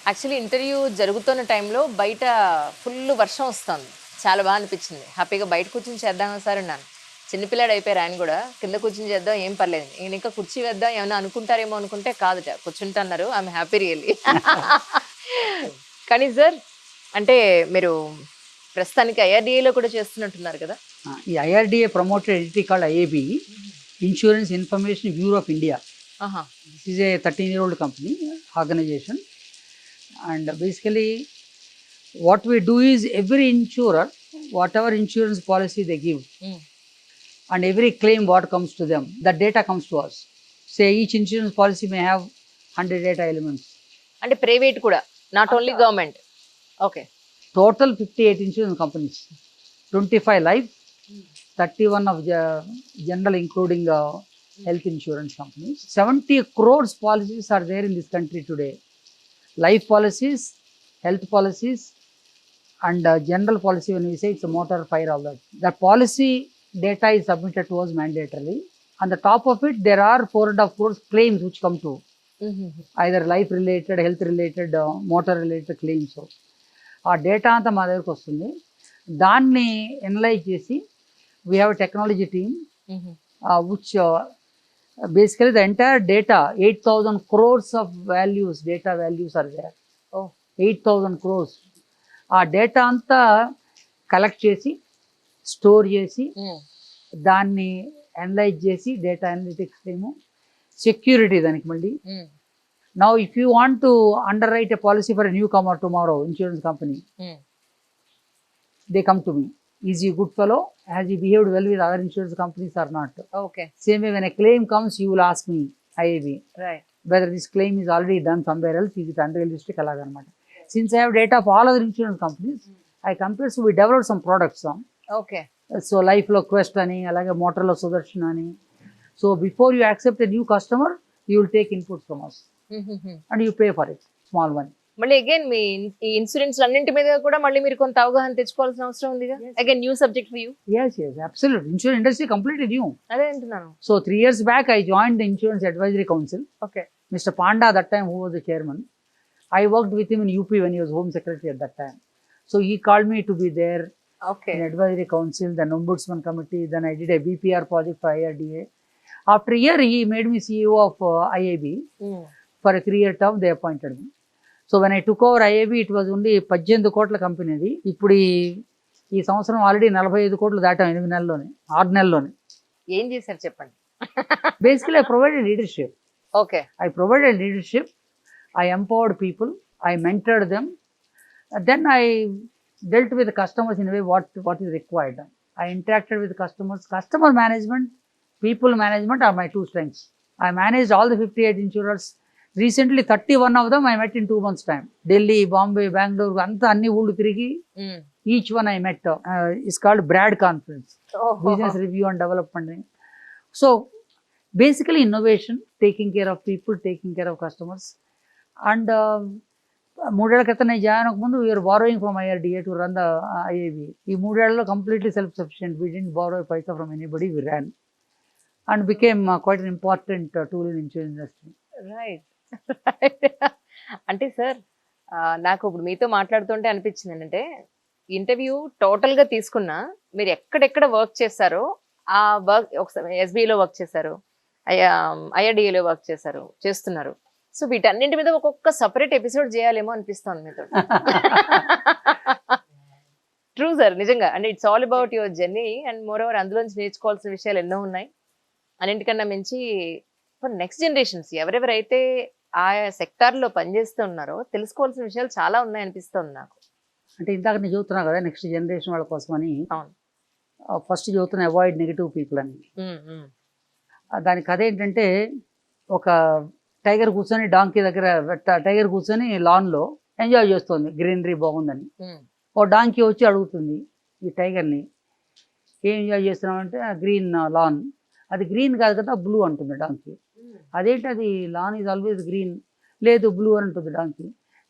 Actually interview జరుగుతున్న టైంలో బయట ఫుల్ వర్షం వస్తుంది. చాలా బాగా అనిపించింది. హ్యాపీగా బయట కూర్చొని చేద్దామా సార్ అన్నాను. చిన్నపిల్లాడు అయిపోయారు ఆయన కూడా. కింద కూర్చొని చేద్దాం ఏం పర్లేదు. నేను ఇంకా కుర్చీ వేద్దాం ఏమన్నా అనుకుంటారేమో అనుకుంటే కాదుట కూర్చుంటన్నారు. I'm happy really. కానీ సార్ అంటే మీరు ప్రస్తుతానికి ఐఆర్‌డీఏలో కూడా చేస్తున్నట్టున్నారు కదా? ఈ IRDA promoted entity called IAB, Insurance Information Bureau of India. ఆహా! This is a 13-year-old company organization, and basically what we do is every insurer, whatever insurance policy they give, హ్మ్. and every claim what comes to them, that data comes to us. Say each insurance policy may have 100 data elements. అంటే private కూడా not only government. Okay. Total 58 insurance companies, 25 life, 31 of general, including health insurance companies. 70 crores policies are there in this country today. Life policies, health policies, and general policy. When we say it's a motor, fire, all that. The policy data is submitted to us mandatorily. On the top of it, there are 4.5 crores claims which come to either life related, health related, motor related claims. So, ఆ data అంతా మా దగ్గరకు వస్తుంది. దాన్ని analyse చేసి we have technology team which basically the entire data, 8,000 crores of values, data values are there. Oh. 8,000 crores. ఆ data అంతా collect చేసి స్టోర్ చేసి దాన్ని అనలైజ్ చేసి డేటా అనలిటిక్స్ ఏమో సెక్యూరిటీ దానికి మళ్ళీ. Now if you want to underwrite a policy for a newcomer tomorrow, insurance company, they come to me. Is he a good fellow? Has he behaved well with other insurance companies or not? Okay. Same way when a claim comes, you will ask me, IAB, right. whether this claim is already done somewhere else, is it unrealistic, అలాగనమాట. Since I have data of all other insurance companies, I compare, so we developed some products. Okay. So life లో Quest అని, అలాగే మోటార్లో సుదర్శన్ అని. So before you accept a new customer, you will take inputs from us and you pay for it, small money. మళ్ళీ again మీ ఈ insurance అన్నింటి మీద కూడా మళ్ళీ మీరు కొంత అవగాహన తెచ్చుకోవాల్సిన అవసరం ఉందిగా. Again new subject for you. Yes, absolutely. Insurance industry completely new. అదే అంటున్నాను. So 3 years back, I joined the Insurance Advisory Council. Okay. Mr. Panda, that time, who was the chairman, I worked with him in UP when he was Home Secretary at that time. So he called me to be there okay. in Advisory Council, then Ombudsman Committee, then I did a BPR project for IRDA. After a year, he made me CEO of IAB. For a 3-year term, they appointed me. So when I took over IAB, it was only 18 కోట్ల company అది. ఇప్పుడు ఈ సంవత్సరం already 45 కోట్లు దాటాం 8 నెలల్లోనే, 6 నెలల్లోనే. ఏం చేశారు చెప్పండి. Basically, I provided leadership. Okay. I provided leadership. I empowered people. I mentored them. Then I dealt with the customers in a way what is required. I interacted with customers. Customer management, people management are my two strengths. I managed all the 58 insurers. Recently 31 of them I met in 2 months time. Delhi, Bombay, Bangalore, anta anni ఊళ్ళు తిరిగి each one I met. It's called BRAD conference, business review and development. So basically innovation, taking care of people, taking care of customers. And 3 ఏళ్ల క్రితం నేను join అవ్వకముందు we were borrowing from IRDA to run the IAB. ఈ 3 ఏళ్లలో completely self sufficient. We didn't borrow a paisa from anybody. We ran and became quite an important tool in insurance industry. Right. అంటే sir నాకు ఇప్పుడు మీతో మాట్లాడుతుంటే అనిపించింది ఏంటంటే interview total గా తీసుకున్నా మీరు ఎక్కడెక్కడ వర్క్ చేశారో ఆ వర్క్ ఒకసారి ఎస్బీఐలో వర్క్ చేశారు, ఐఆర్డీఏలో వర్క్ చేస్తున్నారు. సో వీటన్నింటి మీద ఒక్కొక్క సపరేట్ ఎపిసోడ్ చేయాలేమో అనిపిస్తుంది మీతో. ట్రూ సార్, నిజంగా. అంటే it's all about your journey and more over అందులోంచి నేర్చుకోవాల్సిన విషయాలు ఎన్నో ఉన్నాయి. అన్నింటికన్నా మించి ఫర్ నెక్స్ట్ జనరేషన్స్ ఎవరెవరైతే ఆయా సెక్టార్లో పనిచేస్తూ ఉన్నారో తెలుసుకోవాల్సిన విషయాలు చాలా ఉన్నాయి అనిపిస్తుంది నాకు. అంటే ఇందాక నేను చదువుతున్నా కదా నెక్స్ట్ జనరేషన్ వాళ్ళ కోసమని. అవును. ఫస్ట్ చదువుతున్న అవాయిడ్ నెగిటివ్ పీపుల్ అని. దాని కథ ఏంటంటే ఒక టైగర్ కూర్చొని డాంకీ దగ్గర, టైగర్ కూర్చొని లాన్లో ఎంజాయ్ చేస్తుంది, గ్రీనరీ బాగుందని. ఓ డాంకీ వచ్చి అడుగుతుంది ఈ టైగర్ని, ఏం ఎంజాయ్ చేస్తున్నామంటే గ్రీన్ లాన్. అది గ్రీన్ కాదు కదా, బ్లూ అంటుంది డాంకీ. అదేంటి, అది లాన్ ఈజ్ ఆల్వేస్ గ్రీన్. లేదు బ్లూ అని ఉంటుంది డాంకీ.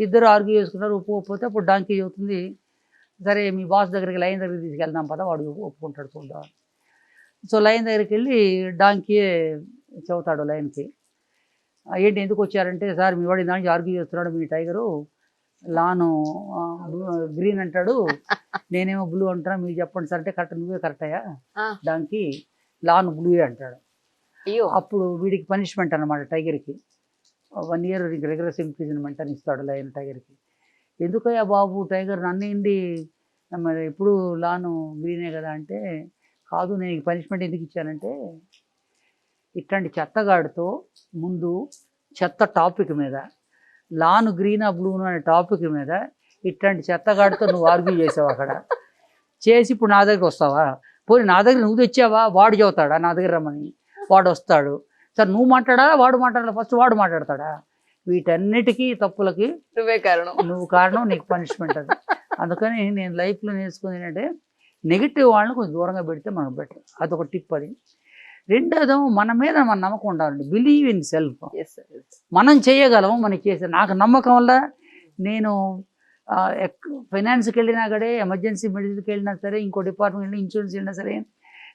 ఇద్దరు ఆర్గ్యూ చేసుకున్నారు, ఒప్పుకోకపోతే అప్పుడు డాంకీ చెబుతుంది, సరే మీ బాస్ దగ్గరికి, లైన్ దగ్గరికి తీసుకెళ్దాం పదా, వాడు ఒప్పుకుంటాడు చూద్దాం. సో లైన్ దగ్గరికి వెళ్ళి డాంకీ చెబుతాడు లైన్కి, ఏంటి ఎందుకు వచ్చారంటే, సార్ మీ వాడి దానికి ఆర్గ్యూ చేస్తున్నాడు మీ టైగరు, లాను గ్రీన్ అంటాడు, నేనేమో బ్లూ అంటాను, మీరు చెప్పండి సార్ అంటే కరెక్ట్, నువ్వే కరెక్ట్ అయ్యా, ఆ, దానికి లాన్ బ్లూ అంటాడు. అయ్యో అప్పుడు వీడికి పనిష్మెంట్ అనమాట, టైగర్కి 1 year రెగ్యులర్ ఇంప్రిజన్మెంట్ అని ఇస్తాడు లయన్ టైగర్కి. ఎందుకయ్యా బాబు టైగర్ నన్నేంటి మరి ఎప్పుడు లాను గ్రీనే కదా అంటే, కాదు నేను ఈ పనిష్మెంట్ ఎందుకు ఇచ్చానంటే, ఇట్లాంటి చెత్తగాడితో ముందు చెత్త టాపిక్ మీద, లాను గ్రీనా బ్లూను అనే టాపిక్ మీద ఇట్లాంటి చెత్తగాడితో నువ్వు ఆర్గ్యూ చేసావు అక్కడ, చేసి ఇప్పుడు నా దగ్గర వస్తావా, పోనీ నా దగ్గర నువ్వు తెచ్చావా, వాడు చెబుతాడా నా దగ్గర రమ్మని, వాడు వస్తాడు, సార్ నువ్వు మాట్లాడాలా వాడు మాట్లాడాలా, ఫస్ట్ వాడు మాట్లాడతాడా, వీటన్నిటికీ తప్పులకి నువ్వే కారణం. నువ్వు కారణం, నీకు పనిష్మెంట్ అది. అందుకని నేను లైఫ్లో నేర్చుకుంది ఏంటంటే, నెగిటివ్ వాళ్ళని కొంచెం దూరంగా పెడితే మనకు బెటర్, అదొక టిప్ అది. రెండోదేమో మన మీద మన నమ్మకం ఉండాలండి, believe in self. Yes, sir, yes. మనం చేయగలము, మనకి చేసే నాకు నమ్మకం వల్ల నేను ఫైనాన్స్కి వెళ్ళినా కూడా, ఎమర్జెన్సీ మెడిసిన్కి వెళ్ళినా సరే, ఇంకో డిపార్ట్మెంట్ వెళ్ళినా, ఇన్సూరెన్స్ వెళ్ళినా సరే,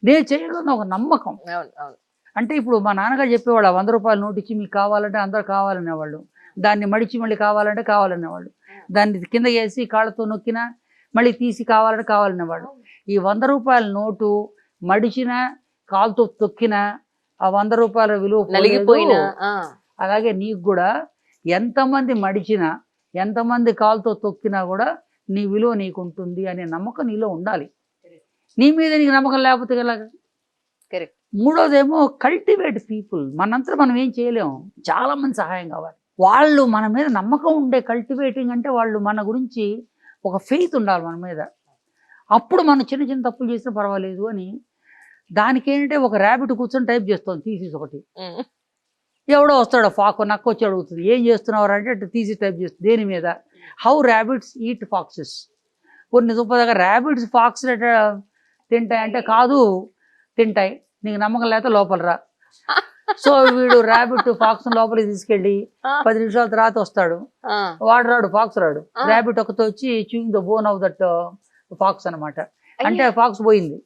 నేను చేయగలను ఒక నమ్మకం. అవును అవును. అంటే ఇప్పుడు మా నాన్నగారు చెప్పేవాళ్ళు, 100 రూపాయలు నోటు ఇచ్చి మీకు కావాలంటే అందరూ కావాలనేవాళ్ళు, దాన్ని మడిచి మళ్ళీ కావాలంటే కావాలనేవాళ్ళు, దాన్ని కింద వేసి కాళ్ళతో నొక్కినా మళ్ళీ తీసి కావాలంటే కావాలనేవాళ్ళు. ఈ 100 రూపాయల నోటు మడిచిన కాలుతో తొక్కిన ఆ 100 రూపాయల విలువ నలిగిపోయినా పోలేదు. అలాగే నీకు కూడా ఎంతమంది మడిచినా, ఎంతమంది కాలుతో తొక్కినా కూడా నీ విలువ నీకు ఉంటుంది అనే నమ్మకం నీలో ఉండాలి. నీ మీద నీకు నమ్మకం లేకపోతే ఎలాగ? కరెక్ట్. మూడోదేమో కల్టివేట్ పీపుల్. మనంతా మనం ఏం చేయలేము, చాలా మంది సహాయం కావాలి. వాళ్ళు మన మీద నమ్మకం ఉండే కల్టివేటింగ్ అంటే, వాళ్ళు మన గురించి ఒక ఫెయిత్ ఉండాలి మన మీద. అప్పుడు మనం చిన్న చిన్న తప్పులు చేసినా పర్వాలేదు అని. దానికి ఏంటంటే, ఒక ర్యాబిట్ కూర్చొని టైప్ చేస్తుంది తీసేసి ఒకటి, ఎవడో వస్తాడు ఫాక్ నక్క వచ్చి అడుగుతుంది ఏం చేస్తున్నావు అంటే, అటు తీసి టైప్ చేస్తుంది దేని మీద, హౌ ర్యాబిట్స్ ఈట్ ఫాక్సెస్. కొన్ని సూపర్గా ర్యాబిట్స్ ఫాక్స్ తింటాయి అంటే, కాదు తింటాయి, నీకు నమ్మకం లేకపోతే లోపల రా. సో వీడు ర్యాబిట్ ఫాక్స్ లోపలికి తీసుకెళ్ళి 10 నిమిషాల తర్వాత వస్తాడు, వాడు రాడు, ఫాక్స్ రాడు, ర్యాబిట్ ఒకతో వచ్చి chewing the bone of that fox అనమాట. అంటే ఫాక్స్ పోయింది,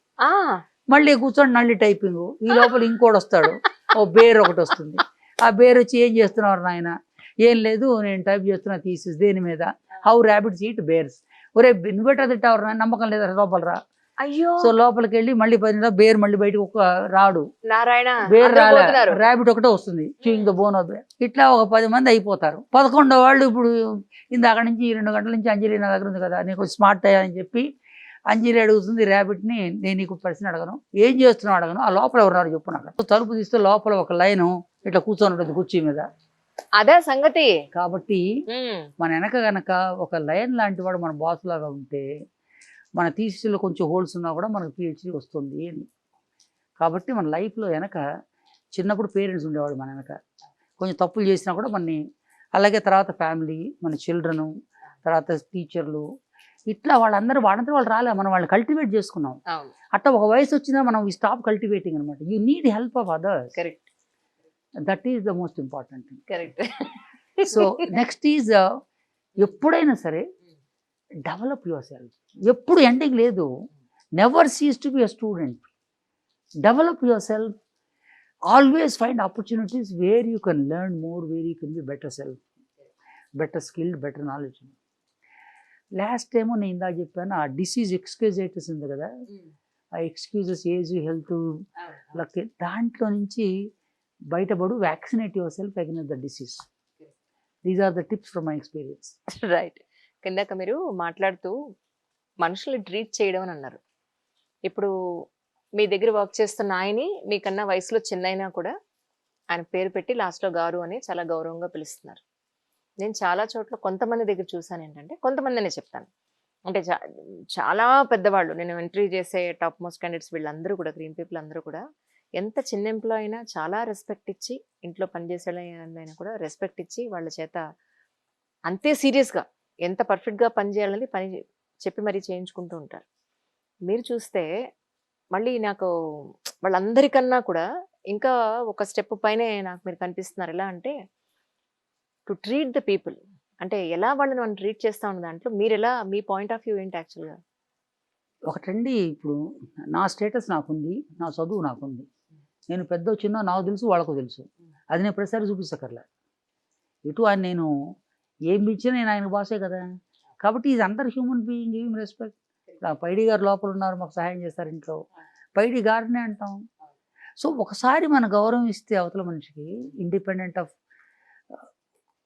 మళ్ళీ కూర్చొని నల్లి టైపింగ్, ఈ లోపల ఇంకోటి వస్తాడు, ఓ బేర్ ఒకటి వస్తుంది. ఆ బేర్ వచ్చి ఏం చేస్తున్నారు నాయన, ఏం లేదు నేను టైప్ చేస్తున్నా థీసిస్ దేని మీద, హౌ ర్యాబిట్స్ ఈట్ బేర్స్. ఒరే ఇన్వర్టర్ తింటావు, నమ్మకం లేదా లోపల రా. అయ్యో. సో లోపలికి వెళ్ళి మళ్ళీ 10 నిమిషాలు బేర్ మళ్ళీ బయటకు ఒక రాడు, నారాయణ బేర్ రాలే, ర్యాబిట్ ఒకటే వస్తుంది chewing the bone of bear. ఇట్లా ఒక 10 మంది అయిపోతారు. 11వ వాళ్ళు ఇప్పుడు ఇందాక నుంచి 2 గంటల నుంచి అంజలి నా దగ్గర ఉంది కదా, నీకు స్మార్ట్ అయ్యా అని చెప్పి అంజలి అడుగుతుంది ర్యాబిట్ని, నేను నీకు ప్రశ్న అడగను, ఏం చేస్తున్నావు అడగను, ఆ లోపల ఎవరున్నారు చెప్పు నాకు. తలుపు తీస్తే లోపల ఒక లైను ఇట్లా కూర్చొని ఉంటుంది కుర్చీ మీద. అదే సంగతి. కాబట్టి మన వెనక గనక ఒక లయన్ లాంటి వాడు మన బాస్ లాగా ఉంటే, మన థీసిస్లో కొంచెం హోల్స్ ఉన్నా కూడా మనకు పిహెచ్డి వస్తుంది అని. కాబట్టి మన లైఫ్లో వెనక చిన్నప్పుడు పేరెంట్స్ ఉండేవాడు మన వెనక, కొంచెం తప్పులు చేసినా కూడా మనని, అలాగే తర్వాత ఫ్యామిలీ, మన చిల్డ్రను, తర్వాత టీచర్లు, ఇట్లా వాళ్ళందరూ వాళ్ళంతా వాళ్ళు రాలే, మనం వాళ్ళని కల్టివేట్ చేసుకున్నాం. అట్లా ఒక వయసు వచ్చినా మనం స్టాప్ కల్టివేటింగ్ అనమాట. You need help of others. Correct. That is the most important thing. Correct. So next is, ఎప్పుడైనా సరే డెవలప్ యువర్ సెల్ఫ్. ఎప్పుడు ఎండింగ్ లేదు, never cease to be a student. Develop your self, always find opportunities where you can learn more, where you can be better self, better skilled, better knowledge. Last time నేను ఇందాక చెప్పాను, ఆ disease ఎక్స్క్యూజైటిస్ ఉంది కదా, ఆ excuses age, health, luck, దాంట్లో నుంచి బయటపడు, vaccinate yourself against the disease. These are the tips from my experience. Right. కిందాక మీరు మాట్లాడుతూ మనుషుల్ని ట్రీట్ చేయడం అని అన్నారు. ఇప్పుడు మీ దగ్గర వర్క్ చేస్తున్న ఆయన్ని మీకన్నా వయసులో చిన్నైనా కూడా ఆయన పేరు పెట్టి లాస్ట్లో గారు అని చాలా గౌరవంగా పిలుస్తున్నారు. నేను చాలా చోట్ల కొంతమంది దగ్గర చూసాను ఏంటంటే, కొంతమందినే చెప్తాను, అంటే చాలా పెద్దవాళ్ళు, నేను ఎంట్రీ చేసే టాప్ మోస్ట్ క్యాండిడేట్స్ వీళ్ళందరూ కూడా, గ్రీన్ పీపుల్ అందరూ కూడా ఎంత చిన్న ఎంప్లాయ్ అయినా చాలా రెస్పెక్ట్ ఇచ్చి, ఇంట్లో పనిచేసే అయినా కూడా రెస్పెక్ట్ ఇచ్చి వాళ్ళ చేత అంతే సీరియస్గా ఎంత పర్ఫెక్ట్గా పని చేయాలని పని చెప్పి మరీ చేయించుకుంటూ ఉంటారు. మీరు చూస్తే మళ్ళీ నాకు వాళ్ళందరికన్నా కూడా ఇంకా ఒక స్టెప్ పైనే నాకు మీరు కనిపిస్తున్నారు. ఎలా అంటే, టు ట్రీట్ ద పీపుల్, అంటే ఎలా వాళ్ళని మనం ట్రీట్ చేస్తా ఉన్న దాంట్లో మీరు ఎలా, మీ పాయింట్ ఆఫ్ వ్యూ ఏంటి యాక్చువల్గా? ఒకటండి, ఇప్పుడు నా స్టేటస్ నాకుంది, నా చదువు నాకుంది, నేను పెద్ద చిన్న నాకు తెలుసు, వాళ్ళకు తెలుసు, అది నేను ప్రతిసారి చూపించకర్లే. ఇటు ఆయన నేను ఏం ఇచ్చినా నేను ఆయన బాసే కదా. కాబట్టి is another human being, give him respect. Paidi garu లోపల ఉన్నారు, మాకు సహాయం చేస్తారు ఇంట్లో, పైడి గారినే అంటాం. సో ఒకసారి మన గౌరవం ఇస్తే అవతల మనిషికి, ఇండిపెండెంట్ ఆఫ్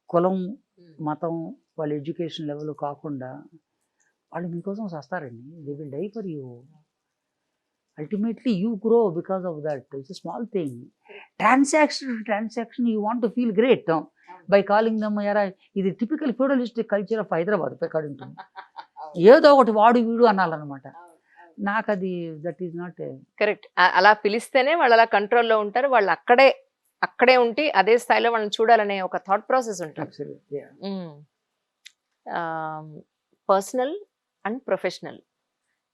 కులం, మతం, వాళ్ళ ఎడ్యుకేషన్ లెవెల్ కాకుండా, వాళ్ళు మీకోసం వస్తారండి. They will die for you. Ultimately you grow because of that. It's a small thing. Transaction you want to feel great by calling them. ఎరా, ఇది typical feudalistic culture of Hyderabad according to me. ఏదో ఒకటి వాడు వీడు అనాలన్నమాట. నాకు అది that is not correct. అలా పిలిస్తేనే వాళ్ళు అలా కంట్రోల్లో ఉంటారు. వాళ్ళు అక్కడే ఉండి అదే స్థాయిలో వాళ్ళని చూడాలనే ఒక థాట్ ప్రాసెస్ ఉంటుంది. పర్సనల్ అండ్ ప్రొఫెషనల్,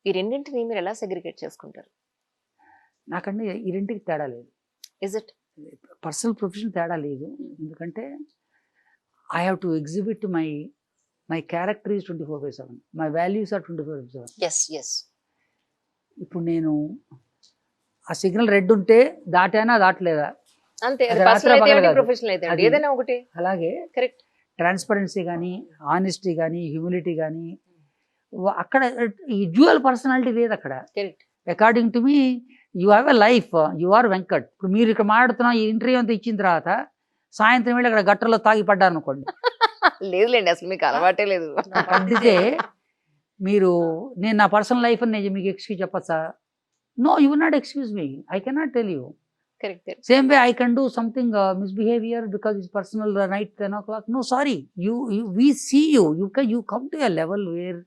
ఈ రెండింటిని మీరు ఎలా సెగ్రిగేట్ చేసుకుంటారు? నాకంటే ఈ రెంటికి తేడా లేదు. ఇస్ ఇట్ పర్సనల్ ప్రొఫెషన్ తేడా లేదు. ఎందుకంటే I have to exhibit my character is 24/7, my values are 24/7. Yes. ఇప్పుడు నేను ఆ సిగ్నల్ రెడ్ ఉంటే దాటానా దాటలేదా, అంతే. అది పర్సనల్ రాత్రి అయితే పగలు కాదు. ప్రొఫెషనల్ అయితే అది- ఏదైనా ఒకటి. అలాగే కరెక్ట్. ట్రాన్స్పరెన్సీ కానీ, ఆనెస్టీ కానీ, హ్యూమిలిటీ కానీ, అక్కడ ఈ డ్యూయల్ పర్సనాలిటీ లేదు అక్కడ. Correct. According to me you have a life, you are Venkat. ఇప్పుడు మీరు ఇక్కడ మాట్లాడుతున్న ఈ ఇంటర్వ్యూ అంతా ఇచ్చిన తర్వాత సాయంత్రం వెళ్ళి అక్కడ గట్టర్లో తాగి పడ్డారు అనుకోండి, లేదులేండి, అసలు మీకు అలవాటే లేదు. పడ్డితే మీరు నేను నా పర్సనల్ లైఫ్ అని నేను మీకు ఎక్స్క్యూజ్ చెప్పచ్చా? No, you will not excuse me. I cannot tell you. Correct. Same way I can do something misbehavior because it's personal night 10 o'clock. No, sorry. We see you. You come to a level where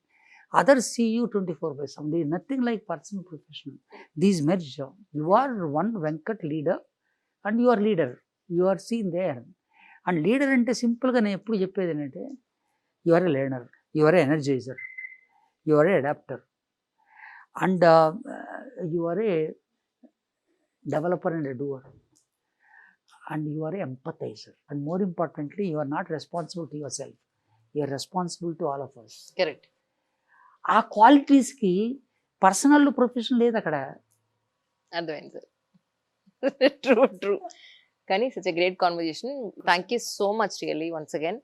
others see you 24/7. There is nothing like personal professional. These merge. You are one Venkat leader and you are leader. You are seen there. And leader అంటే సింపుల్గా నేను ఎప్పుడు చెప్పేది ఏంటంటే, you are a learner, you are a energizer, you are a adapter, and you are a developer and a doer, and you are an empathizer, and more importantly you are not responsible to yourself, you are responsible to all of us. Correct. ఆ qualities కి personal profession లేదు అక్కడ. అర్థమైంది sir. True. కానీ such a great conversation. Thank you so much really once again.